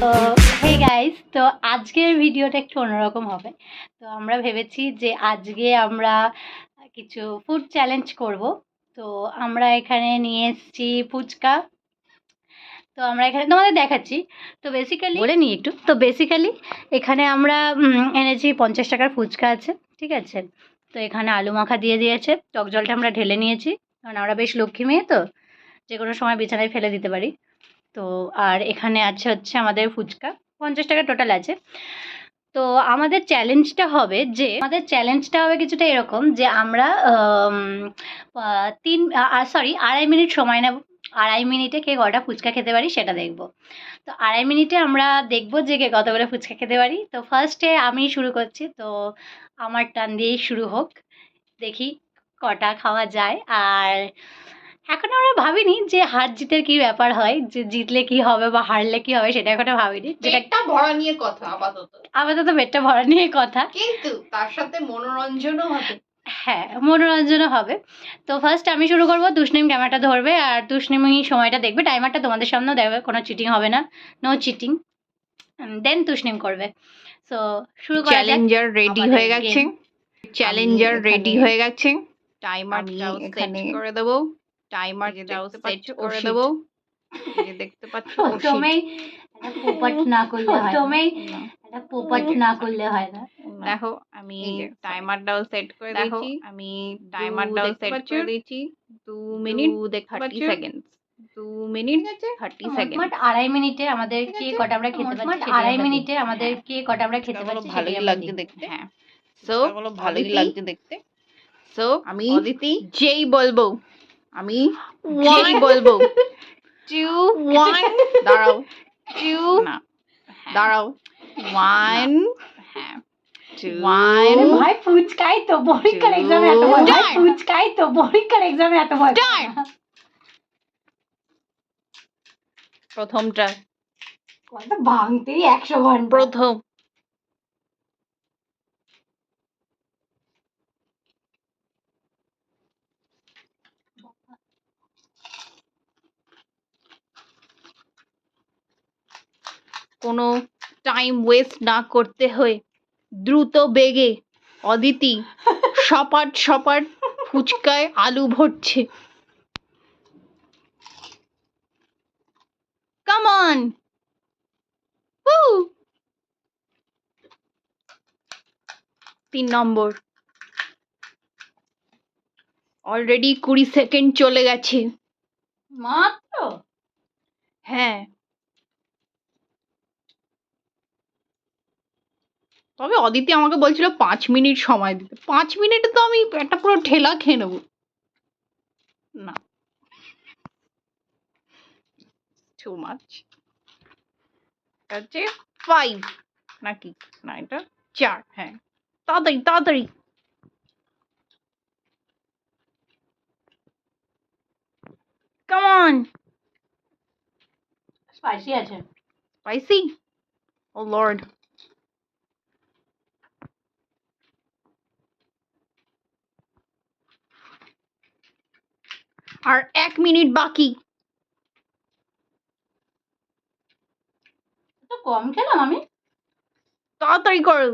তো hey guys, তো আজকের ভিডিওটা একটু অন্যরকম হবে। তো আমরা ভেবেছি যে আজকে আমরা কিছু ফুড চ্যালেঞ্জ করব। তো আমরা এখানে নিয়ে এসেছি ফুচকা। তো আমরা এখানে তোমাদের দেখাচ্ছি। তো বেসিক্যালি বলে নিই একটু। তো বেসিক্যালি এখানে আমরা এনেছি 50 টাকার ফুচকা আছে, ঠিক আছে। তো এখানে আলু মাখা দিয়ে দিয়েছে, টক জলটা আমরা ঢেলে নিয়েছি, কারণ আমরা বেশ লক্ষ্মী মেয়ে, তো যে কোনো সময় বিছানায় ফেলে দিতে পারি। তো আর এখানে আছে হচ্ছে আমাদের ফুচকা, 50 টাকা টোটাল আছে। তো আমাদের চ্যালেঞ্জটা হবে কিছুটা এরকম যে আমরা 2.5 মিনিট সময় নেব। 2.5 মিনিটে কে কটা ফুচকা খেতে পারি সেটা দেখব। তো 2.5 মিনিটে আমরা দেখব যে কে কতগুলো ফুচকা খেতে পারি। তো ফার্স্টে আমি শুরু করছি, তো আমার টান দিয়েই শুরু হোক, দেখি কটা খাওয়া যায়। আর এখন আমরা ভাবিনি যে হার জিতের কি ব্যাপার হয়, যে জিতলে কি হবে বা হারলে কি হবে, সেটা এখনো ভাবিনি। পেটটা ভরা নিয়ে কথা আপাতত পেটটা ভরা নিয়ে কথা, কিন্তু তার সাথে মনোরঞ্জনও হবে। হ্যাঁ, মনোরঞ্জনও হবে। তো ফার্স্ট আমি শুরু করবো, তুষ্নিম ক্যামেরাটা ধরবে আর তুষ্নিমই সময়টা দেখবে, টাইমারটা তোমাদের সামনেও দেখবে, কোনো চিটিং হবে না, নো চিটিং। দেন তুষ্নিম করবে। সো শুরু করা যাক। চ্যালেঞ্জার রেডি হয়ে গেছে, টাইমারটাও সেট করে দেব, টাইমারটাও সেট করে দেব। এই যে দেখতে পাচ্ছ, প্রথমেই একটা পোপাট না করলে হয় না। দেখো আমি টাইমারটাও সেট করে দিয়েছি, 2 মিনিট 30 সেকেন্ড, 2 মিনিট 30 সেকেন্ড। মোট 2.5 মিনিটে আমাদের কে কটা আমরা খেতে পারছি, 2.5 মিনিটে আমাদের কে কটা আমরা খেতে পারছি, ভালোই লাগছে দেখতে। হ্যাঁ, সো ভালোই লাগছে দেখতে। সো আমি অদিতি যেই বলবো 2 দাঁড়াও 2 না দাঁড়াও 1 হ্যাঁ 1 ভাই ফুচকাই তো পরীক্ষার এক্সামে এত ভয়, প্রথমটা কয়টা ভাঙতেই 100 ঘন্টা। প্রথম কোনো টাইম ওয়েস্ট না করতে হয়ে দ্রুত বেগে অদিতি সপাট ফুচকায় আলু ভরছে। Come on, 3 number, already 20 second চলে গেছে মাত্র। হ্যাঁ, তবে অদিতি আমাকে বলছিল 5 মিনিট সময় দিতে। 5 মিনিটে তো আমি একটা পুরো ঠেলা খেয়ে নেবো। না, টু মাচ। হচ্ছে 5 নাকি না, এটা 4। হ্যাঁ, তাড়াতাড়ি কাম অন। স্পাইসি আছে, স্পাইসি, ও লর্ড। আর 1 মিনিট বাকি। তো কম খেলাম আমি। তাড়াতাড়ি করো।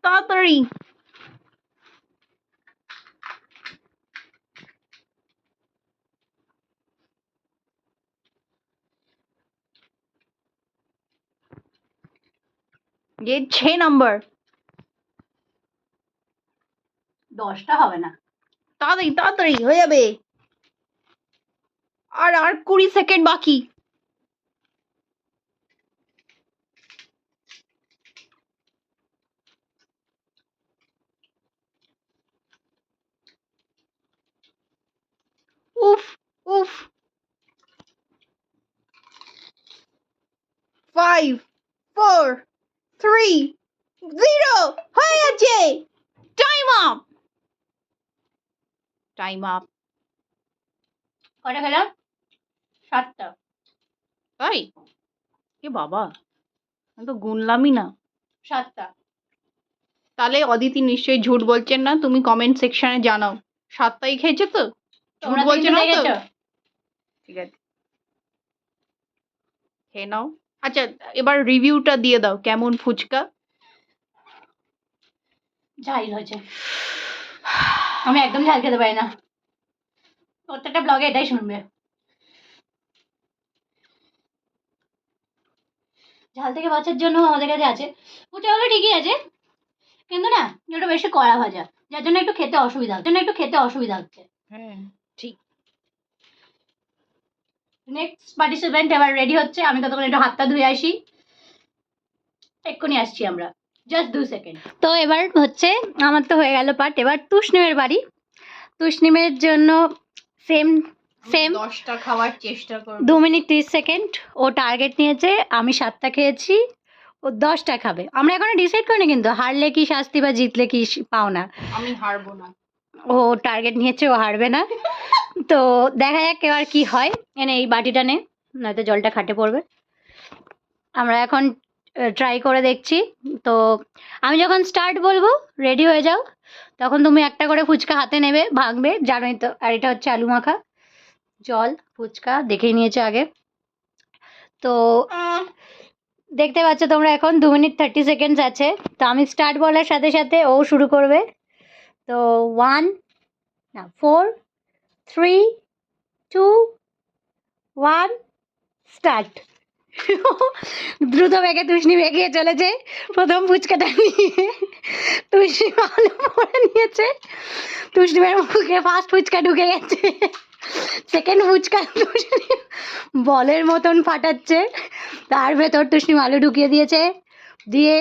তাড়াতাড়ি। ये 6 नंबर। 10টা হবে না, তাড়াতাড়ি হয়ে যাবে। আর 20 সেকেন্ড বাকি। উফ 5 4 3 0 হয়ে গেছে। Time up. কটা খেলাম? 7টা। তাই? এ বাবা, আমি তো গুনলামই না। 7টা। তাহলে অদিতি নিশ্চয়ই ঝুট বলছেন না, তুমি কমেন্ট সেকশনে জানাও 7টাই খেয়েছো তো? ঝুট তোমরা বলছো তিনটে না তো? দেখেছো? ঠিক আছে, খেয়ে নাও। আচ্ছা, এবার রিভিউটা দিয়ে দাও, কেমন ফুচকা? ঝাল হয়েছে। আমি একদম ঝাল খেতে পারি না, প্রত্যেকটা ব্লগে এটাই শুনবে। ঝাল থেকে বাঁচার জন্য আমাদের কাছে আছে, ফুচকাগুলো ঠিকই আছে, কিন্তু না একটু বেশি কড়া ভাজা, যার জন্য একটু খেতে অসুবিধা হচ্ছে। হ্যাঁ ঠিক। নেক্সট পার্টিসিপেন্ট এবার রেডি হচ্ছে, আমি ততক্ষণ একটু হাতটা ধুয়ে আসি, এক্ষুনি আসছি আমরা, জাস্ট 2 সেকেন্ড। তো এবার হচ্ছে আমার তো হয়ে গেল পার্ট, এবার তুষ্ণিমের বাড়ি। তুষ্ণিমের জন্য সেম সেম 10টা খাওয়ার চেষ্টা করবো। 2 মিনিট 30 সেকেন্ড ও টার্গেট নিয়েছে, আমি 7টা খেয়েছি, ও 10টা খাবে। আমরা এখনো ডিসাইড করিনি কিন্তু হারলে কি শাস্তি বা জিতলে কি পাওনা। আমি হারবো না। ও টার্গেট নিয়েছে, ও হারবে না। তো দেখা যাক এবার কি হয়। এনে এই বাটিটা নে, নয়তো জলটা খাটে পড়বে। আমরা এখন ট্রাই করে দেখছি। তো আমি যখন স্টার্ট বলবো রেডি হয়ে যাও, তখন তুমি একটা করে ফুচকা হাতে নেবে, ভাঙবে, জানোই তো। আর এটা হচ্ছে আলু মাখা, জল, ফুচকা দেখেই নিয়েছো আগে। তো দেখতে পাচ্ছ তোমরা এখন 2 মিনিট 30 সেকেন্ড আছে। তো আমি স্টার্ট বলার সাথে সাথে ও শুরু করবে। তো 4 3 2 1 স্টার্ট। দ্রুত বেগে তুষ্ণি এগিয়ে চলেছে, প্রথম ফুচকাটা নিয়ে তুষ্ণি আলু পরে নিয়েছে, তুষ্ণিমের মুখে ফার্স্ট ফুচকা ঢুকে গেছে, সেকেন্ড ফুচকা তুষ্ণি বলের মতন ফাটাচ্ছে, তার ভেতর তুষ্ণিম আলু ঢুকিয়ে দিয়েছে, দিয়ে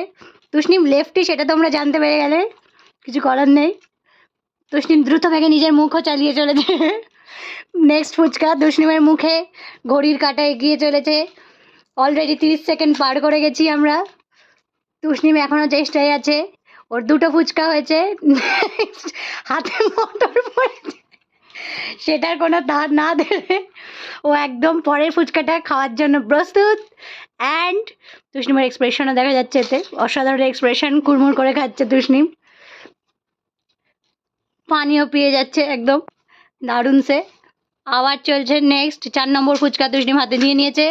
তুষ্ণিম লেফটি সেটা তোমরা জানতে পেরে গেলে, কিছু করার নেই। তুষ্ণিম দ্রুত বেগে নিজের মুখও চালিয়ে চলেছে। নেক্সট ফুচকা তুষ্ণিমের মুখে, ঘড়ির কাঁটা এগিয়ে চলেছে, অলরেডি 30 সেকেন্ড পার করে গেছি আমরা। তুষ্ণিম এখনো চেষ্টায় আছে, ওর 2টো ফুচকা হয়েছে, হাতে মোটর পড়েছে, সেটার কোনো ধার না দেবে, ও একদম পরের ফুচকাটা খাওয়ার জন্য প্রস্তুত। অ্যান্ড তুষ্ণিমের এক্সপ্রেশনও দেখা যাচ্ছে এতে, অসাধারণ এক্সপ্রেশন, কুড়মুড় করে খাচ্ছে তুষ্ণিম, পানিও পেয়ে যাচ্ছে একদম দারুণ সে। আবার চলছে নেক্সট 4 নম্বর ফুচকা তুষ্ণিম হাতে নিয়ে নিয়েছে।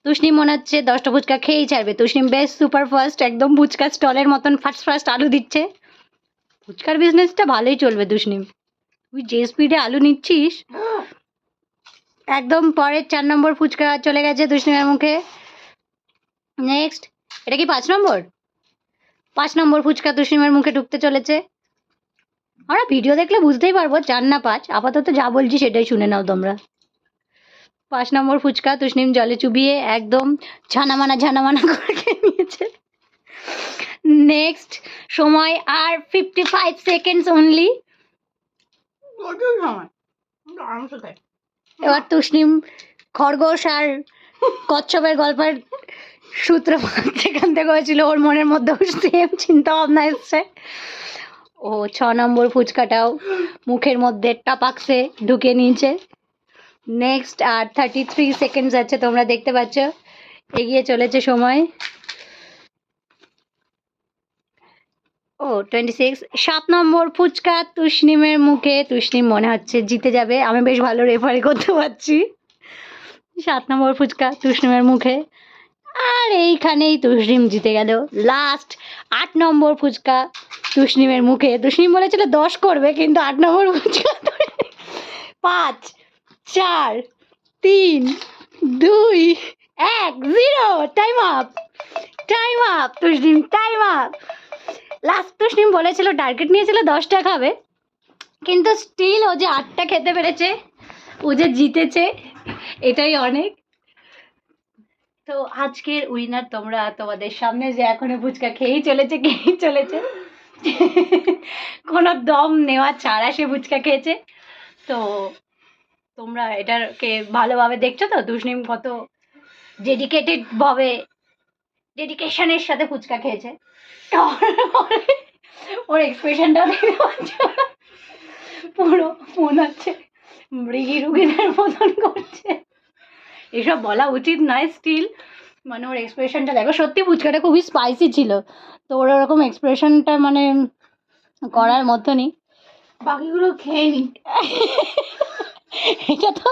তুষ্ণিম মনে হচ্ছে 10টা ফুচকা খেয়েই ছাড়বে। তুষ্ণিম বেস্ট সুপার ফাস্ট, একদম ফুচকা স্টলের মতন ফার্স্ট ফার্স্ট আলু দিচ্ছে। ফুচকার বিজনেসটা ভালোই চলবে তুষ্ণিম, তুই যে স্পিডে আলু নিচ্ছিস। একদম পরের 4 নম্বর ফুচকা চলে গেছে তুষ্ণিমের মুখে। নেক্সট, এটা কি 5 নম্বর? 5 নম্বর ফুচকা তুষ্ণিমের মুখে ঢুকতে চলেছে। আমরা ভিডিও দেখলে বুঝতেই পারবো 4 না 5, আপাতত যা বলছি সেটাই শুনে নাও তোমরা। 5 নম্বর ফুচকা তুষ্ণিম জলে চুবিয়ে একদম ঝানামানা করে খেয়ে নিয়েছে। নেক্সট, সময় আর 55 সেকেন্ডস অনলি। এবার তুষ্ণিম খরগোশ আর কচ্ছপের গল্পের সূত্রপাত যেখান থেকে হয়েছিল, ওর মনের মধ্যেও সেম চিন্তা ভাবনা এসছে। ও 6 নম্বর ফুচকাটাও মুখের মধ্যে টাপাকসে ঢুকে নিয়েছে। নেক্সট আর 33 সেকেন্ডস আছে, তোমরা দেখতে পাচ্ছ এগিয়ে চলেছে সময়। ও 26। 7 নম্বর ফুচকা তুষ্ণিমের মুখে, তুষ্ণিম মনে হচ্ছে জিতে যাবে, আমি বেশ ভালো রেফারি করতে পারছি। 7 নম্বর ফুচকা তুষ্ণিমের মুখে, আর এইখানেই তুষ্ণিম জিতে গেল। লাস্ট 8 নম্বর ফুচকা তুষ্ণিমের মুখে, তুষ্ণিম বলেছিল 10 করবে, কিন্তু 8 নম্বর ফুচকা 5 4 3 2 1 0। Time up, time up Tushnim, time up. Last Tushnim বলেছিল, টার্গেট নিয়েছিল 10টা খাবে, কিন্তু স্টিল ও যে 8টা খেতে পেরেছে, ও যে জিতেছে, এটাই অনেক। তো আজকের উইনার তোমরা, তোমাদের সামনে যে এখনো ফুচকা খেয়েই চলেছে, কোনো দম নেওয়া ছাড়া সে ফুচকা খেয়েছে। তো তোমরা এটাকে ভালোভাবে দেখছো তো, তুষ্ণিম কত ডেডিকেশনের সাথে ফুচকা খেয়েছে। ওর এক্সপ্রেশনটা দেখতে পাচ্ছ, পুরো মনে হচ্ছে মৃগী রুগীদের মতন করছে। এসব বলা উচিত নয়, স্টিল মানে ওর এক্সপ্রেশনটা দেখো, সত্যি ফুচকাটা খুবই স্পাইসি ছিল, তো ওর ওরকম এক্সপ্রেশনটা মানে করার মতনই। বাকিগুলো খেয়ে নি। এটা তো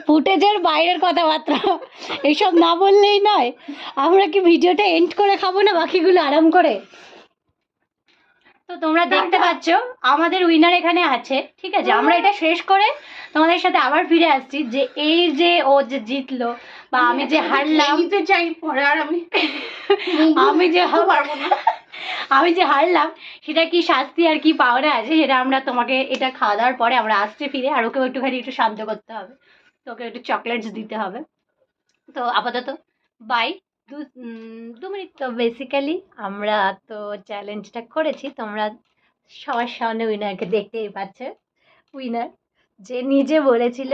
ফুটেজের বাইরের কথাবার্তা, এইসব না বললেই নয়। আমরা কি ভিডিওটা এন্ড করে খাবো না বাকিগুলো আরাম করে? তো তোমরা দেখতে পাচ্ছ আমাদের উইনার এখানে আছে, ঠিক আছে। আমরা এটা শেষ করে তোমাদের সাথে আবার ফিরে আসছি যে এই যে ও যে জিতলো বা আমি যে হারলাম, নিতে চাই পরে, আর আমি আমি যে পারবো না। আমি যে হারলাম সেটা কি শাস্তি আর কি পাওনা আছে সেটা আমরা তোমাকে এটা খাওয়া দাওয়ার পরে আমরা আসতে ফিরে, আর ওকেও একটুখানি একটু শান্ত করতে হবে, তো ওকে একটু চকলেটস দিতে হবে। তো আপাতত বাই। 2 মিনিট। তো বেসিক্যালি আমরা তো চ্যালেঞ্জটা করেছি, তোমরা সবার সামনে উইনারকে দেখতেই পাচ্ছ। উইনার যে নিজে বলেছিল,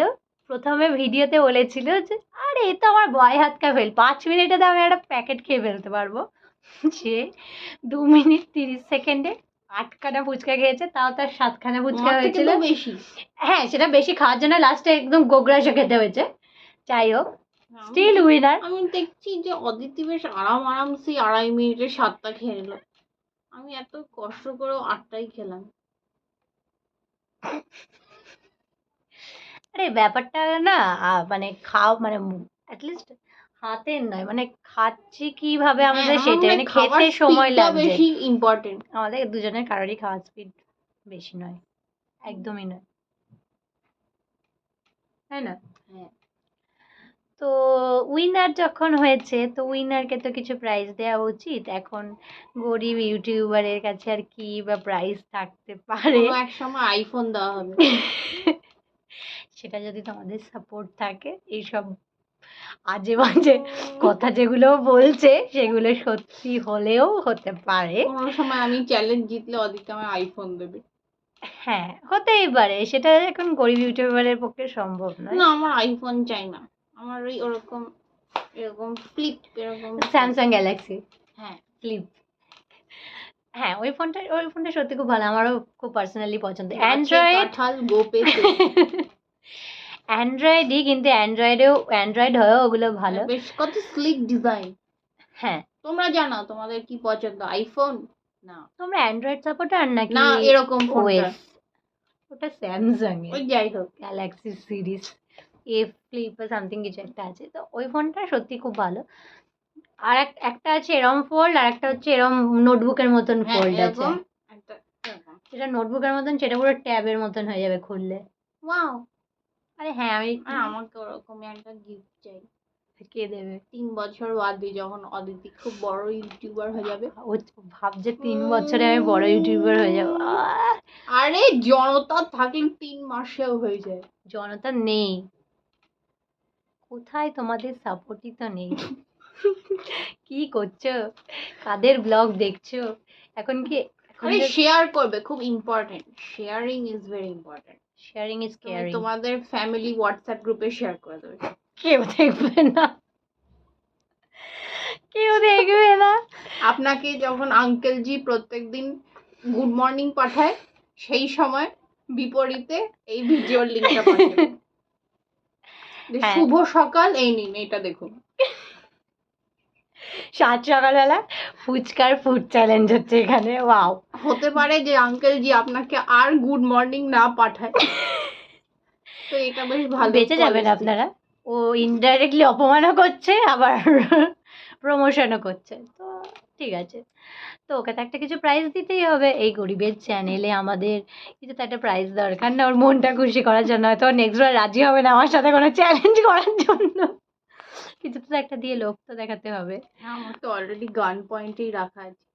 প্রথমে ভিডিওতে বলেছিল যে আরে এ তো আমার বয় হাত কা ফেল, 5 মিনিটে তো আমি একটা প্যাকেট খেয়ে ফেলতে পারবো। সে 2 মিনিট 30 সেকেন্ডে 8খানা ফুচকা খেয়েছে, তাও তার 7খানা ফুচকা হয়েছিল। বেশি। হ্যাঁ, সেটা বেশি খাওয়ার জন্য লাস্টে একদম গোগ্রাসে খেতে হয়েছে। যাই হোক, স্টিল উইনার। আমি দেখছি যে অদিতি বেশ আরামসে 2.5 মিনিটে 7টা খেয়ে নিল। আমি এত কষ্ট করে 8টাই খেলাম। আরে ব্যাপারটা না, মানে মানে অ্যাটলিস্ট হাতের নয়, মানে খাচ্ছি কিভাবে আমাদের সেটা, মানে খেতে সময় লাগছে। বেশি ইম্পর্টেন্ট। আমাদের দুজনের কারোরই খাওয়ার স্পিড বেশি নয়, একদমই নয়, তাই না? হ্যাঁ। তো উইনার যখন হয়েছে তো উইনারকে তো কিছু প্রাইজ দেওয়া উচিত। এখন গরিব ইউটিউবারের কাছে আর কি বা প্রাইজ থাকতে পারে? এক সময় আইফোন দেওয়া হবে। সেটা যদি তোমাদের সাপোর্ট থাকে, এইসব আজে বাজে কথা যেগুলো বলছে সেগুলো সত্যি হলেও হতে পারে। কোনো সময় আমি চ্যালেঞ্জ জিতলে অদিতি আমার আইফোন দেবে। হ্যাঁ, হতেই পারে, সেটা এখন গরিব ইউটিউবারের পক্ষে সম্ভব নয়। না, আমার আইফোন চাই না, আমার ওই এরকম ফ্লিপ, এরকম স্যামসাং গ্যালাক্সি হ্যাঁ ফ্লিপ। হ্যাঁ, ওই ফোনটা সত্যি খুব ভালো, আমারও খুব পার্সোনালি পছন্দ। অ্যান্ড্রয়েডই, কিন্তু অ্যান্ড্রয়েড হয়েও ওগুলো ভালো, বেশ কত স্লিক ডিজাইন। হ্যাঁ, তোমরা জানো তোমাদের কি পছন্দ, আইফোন না তোমরা অ্যান্ড্রয়েড সাপোর্টার নাকি না এরকম ফোনটা? ওএস? ওটা স্যামসাং এর ওই যাই হোক, গ্যালাক্সি সিরিজ এ ফ্লিপ বা সামথিং কিছু একটা আছে, তো ওই ফোনটা সত্যি খুব ভালো। আর একটা আছে এরম ফোল্ড, আর একটা হচ্ছে এরম নোটবুকের মতন ফোল্ড আছে। যেটা নোটবুকের মতন সেটা পুরো ট্যাবের মতন হয়ে যাবে খুললে। ওয়াও। আরে হ্যাঁ, আমাকে ওরকমই একটা গিফট চাই। কে দেবে? 3 বছর বাদে যখন অদিতি খুব বড় ইউটিউবার হয়ে যাবে। ও ভাবছে 3 বছরে আমি বড় ইউটিউবার হয়ে যাবো। আরে জনতা থাকলে 3 মাসেও হয়ে যায়। জনতা নেই কোথায়, তোমাদের সাপোর্টই তো নেই। কি করছো, কাদের ব্লগ দেখছো এখন? কি আরে শেয়ার করবে, খুব important. Sharing is very important. Sharing is caring. তোমাদের ফ্যামিলি হোয়াটসঅ্যাপ গ্রুপে শেয়ার করে দেবে। কেউ দেখবে না, কেউ দেখবে না। আপনাকে যখন আঙ্কেলজি প্রত্যেকদিন গুড মর্নিং পাঠায়, সেই সময় বিপরীতে এই ভিডিওর লিংকটা পাঠাবে। শুভ সকাল, এই নিন, এটা দেখুন। 7 সকালবেলা ফুচকার ফুড চ্যালেঞ্জ হচ্ছে এখানে। ওয়াও। হতে পারে যে আঙ্কেলজি আপনাকে আর গুড মর্নিং না পাঠায়, তো এটা বেশ ভালো। বেঁচে যাবেন আপনারা। ও ইনডাইরেক্টলি অপমানও করছে আবার প্রমোশনও করছে, তো ঠিক আছে। তো ওকে তো একটা কিছু প্রাইজ দিতেই হবে, এই গরিবের চ্যানেলে আমাদের কিছু তো একটা প্রাইজ দরকার না, ওর মনটা খুশি করার জন্য। হয়তো নেক্সট বার রাজি হবে না আমার সাথে কোনো চ্যালেঞ্জ করার জন্য, কিছু তো একটা দিয়ে লোক তো দেখাতে হবে। আমার তো অলরেডি গান পয়েন্টেই রাখা আছে।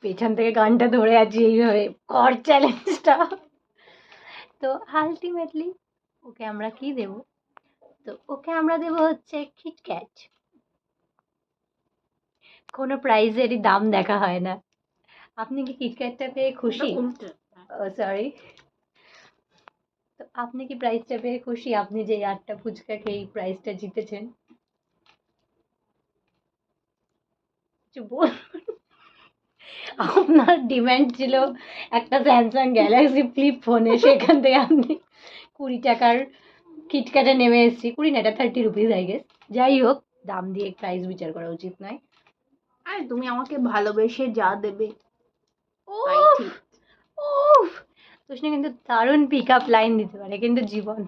পেছন থেকে গানটা ধরে আছি এইভাবে, কর চ্যালেঞ্জটা। তো আলটিমেটলি ওকে আমরা কি দেব? তো ওকে আমরা দেব হচ্ছে কিটক্যাট। কোনো প্রাইজেরই দাম দেখা হয় না। আপনি কি কিটক্যাটটা পেয়ে খুশি? ও সরি। তো আপনি কি প্রাইজটা পেয়ে খুশি? আপনি যে 8টা ফুচকা খেয়ে এই প্রাইজটা জিতেছেন? কিছু বলুন। আপনার ডিমান্ড ছিল একটা স্যামসাং গ্যালাক্সি ফ্লিপ ফোনে, সেখান থেকে আপনি 20 টাকার কিটক্যাটে নেমে এসেছি। 20 না, এটা 30 রুপিস আই গেস। যাই হোক, দাম দিয়ে প্রাইস বিচার করা উচিত নয়। আরে তুমি আমাকে ভালোবেসে যা দেবে ও তাই ঠিক। ও তুষ্ণি কিন্তু দারুণ পিক আপ লাইন দিতে পারে, কিন্তু জীবন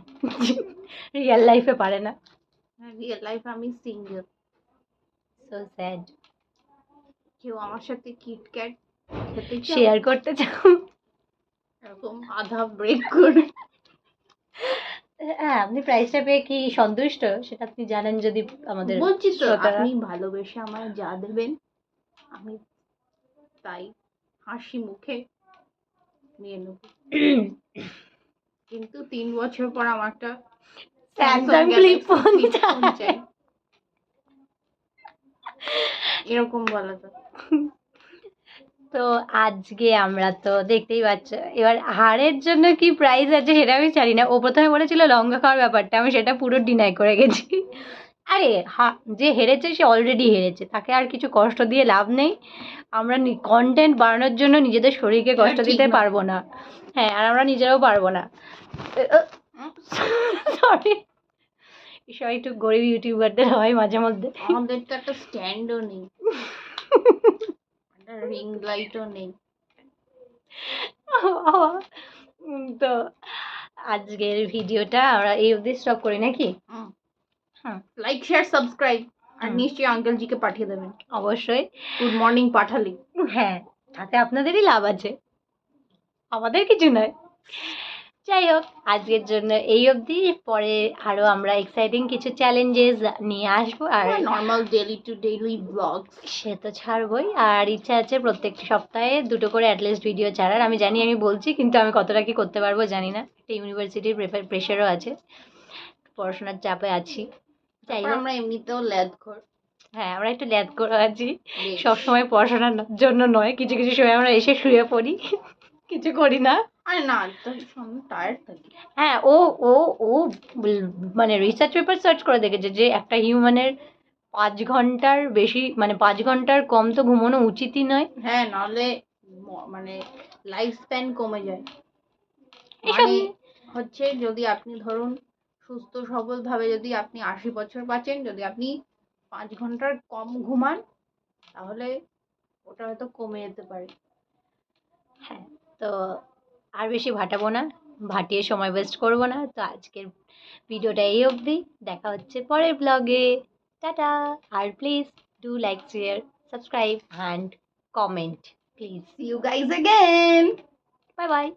রিয়েল লাইফে পারে না। রিয়েল লাইফ আমি সিঙ্গেল। So sad. কেউ আমার সাথে কিটক্যাট খেতে চাও? শেয়ার করতে চাও? এরকম আধা ব্রেক করে। হ্যাঁ, আপনি প্রাইসটা পেয়ে কি সন্তুষ্ট সেটা আপনি জানেন যদি আমাদের বলছি তো, শ্রোতারা। আপনি ভালোবেসে আমায় যা দেবেন আমি তাই হাসি মুখে নিয়ে নেব। কিন্তু 3 বছর পর আমার একটা স্যামসাং ফ্লিপ ফোন চাই, এরকম বলা তো। তো আজকে আমরা তো দেখতেই পাচ্ছ, এবার হারের জন্য কি প্রাইজ আছে সেটা আমি জানি না। ও প্রথমে বলেছিল লঙ্কা খাওয়ার ব্যাপারটা, আমি সেটা পুরো ডিনাই করে গেছি। আরে যে হেরেছে সে অলরেডি হেরেছে, তাকে আর কিছু কষ্ট দিয়ে লাভ নেই। আমরা কন্টেন্ট বানানোর জন্য নিজেদের শরীরকে কষ্ট ঠিক দিতে না। পারবো না। হ্যাঁ, আর আমরা নিজেরাও পারবো না। সরি, এসব একটু গরিব ইউটিউবারদের হয় মাঝে মধ্যে। আমাদের তো একটা স্ট্যান্ডও নেই, একটা রিং লাইটও নেই। তো আজকের ভিডিওটা আমরা এই অবধি স্টপ করি নাকি? হ্যাঁ, লাইক শেয়ার সাবস্ক্রাইব, আর হুম। নিশ্চয়ই আঙ্কেলজিকে পাঠিয়ে দেবেন অবশ্যই। গুড মর্নিং পাঠালি। হ্যাঁ, তাতে আপনাদেরই লাভ আছে, আমাদের কিছু নয়। যাই হোক, আজকের জন্য এই অবধি। পরে আরো আমরা এক্সাইটিং কিছু চ্যালেঞ্জেস নিয়ে আসবো, আর normal daily to daily vlog সে তো ছাড়বই। আর ইচ্ছা আছে প্রত্যেকটি সপ্তাহে 2টো করে অ্যাটলিস্ট ভিডিও ছাড়ার। আমি জানি আমি বলছি, কিন্তু আমি কতটা কি করতে পারবো জানি না। একটা ইউনিভার্সিটির প্রেশারও আছে, পড়াশোনার চাপে আছি। যাই হোক, আমরা এমনিতেও ল্যাদ কর। হ্যাঁ, আমরা একটু ল্যাদ করে আছি। সবসময় পড়াশোনার জন্য নয়, কিছু কিছু সময় আমরা এসে শুয়ে পড়ি, কিছু করি না। আরে না, তো টায়ার্ড থাকি। হ্যাঁ, ও ও ও মানে রিসার্চ পেপার সার্চ করে দেখেছে যে একটা হিউম্যানের 5 ঘন্টার বেশি, মানে 5 ঘন্টার কম তো ঘুমানো উচিতই নয়। হ্যাঁ, নাহলে মানে লাইফ স্প্যান কমে যায়। এসব মানে হচ্ছে, যদি আপনি ধরুন সুস্থ সবল ভাবে যদি আপনি 80 বছর বাঁচেন, যদি আপনি 5 ঘন্টার কম ঘুমান, তাহলে ওটা হয়তো কমে যেতে পারে। হ্যাঁ, তো আর বেশি ভাটাবো না, ভাটিয়ে সময় ওয়েস্ট করবো না। তো আজকের ভিডিওটা এই অবধি, দেখা হচ্ছে পরের ব্লগে। টাটা। আর please do like, share, subscribe and comment please. See you guys again. Bye by.